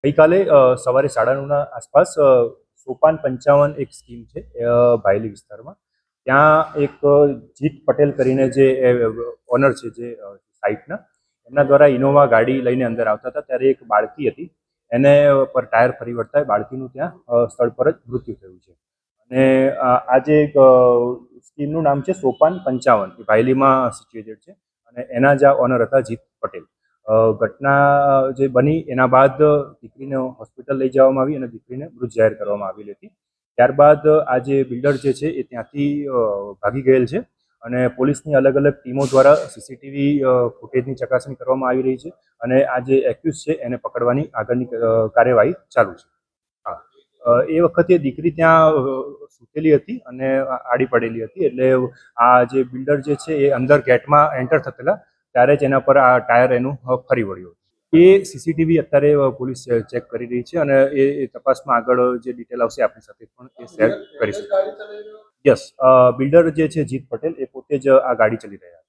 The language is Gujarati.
ગઈકાલે સવારે 9:30 આસપાસ સોપાન 55 એક સ્કીમ છે ભાયલી વિસ્તારમાં. ત્યાં એક જીત પટેલ કરીને જે ઓનર છે જે સાઇટના, એમના દ્વારા ઇનોવા ગાડી લઈને અંદર આવતા હતા ત્યારે એક બાળકી હતી, એને પર ટાયર ફરી વળતા બાળકીનું ત્યાં સ્થળ પર જ મૃત્યુ થયું છે. અને આ જે સ્કીમનું નામ છે સોપાન 55, એ ભાયલીમાં સિચ્યુએટેડ છે અને એના જ ઓનર હતા જીત પટેલ. ઘટના જે બની એના બાદ દીકરીને હોસ્પિટલ લઈ જવામાં આવી અને દીકરીને મૃત જાહેર કરવામાં આવેલી હતી. ત્યારબાદ આ જે બિલ્ડર જે છે એ ત્યાંથી ભાગી ગયેલ છે અને પોલીસની અલગ અલગ ટીમો દ્વારા સીસીટીવી ફૂટેજની ચકાસણી કરવામાં આવી રહી છે અને આ જે એક્યુઝ છે એને પકડવાની આગળની કાર્યવાહી ચાલુ છે. એ વખતે દીકરી ત્યાં સૂતેલી હતી અને આડી પડેલી હતી, એટલે આ જે બિલ્ડર જે છે એ અંદર ગેટમાં એન્ટર થયેલા ત્યારે જ એના પર આ ટાયર એનું ફરી વળ્યું. એ સીસીટીવી અત્યારે પોલીસ ચેક કરી રહી છે અને એ તપાસમાં આગળ જે ડિટેલ આવશે આપણી સાથે પણ એ શેર કરીશું. યસ, બિલ્ડર જે છે જીત પટેલ એ પોતે જ આ ગાડી ચલી રહ્યા.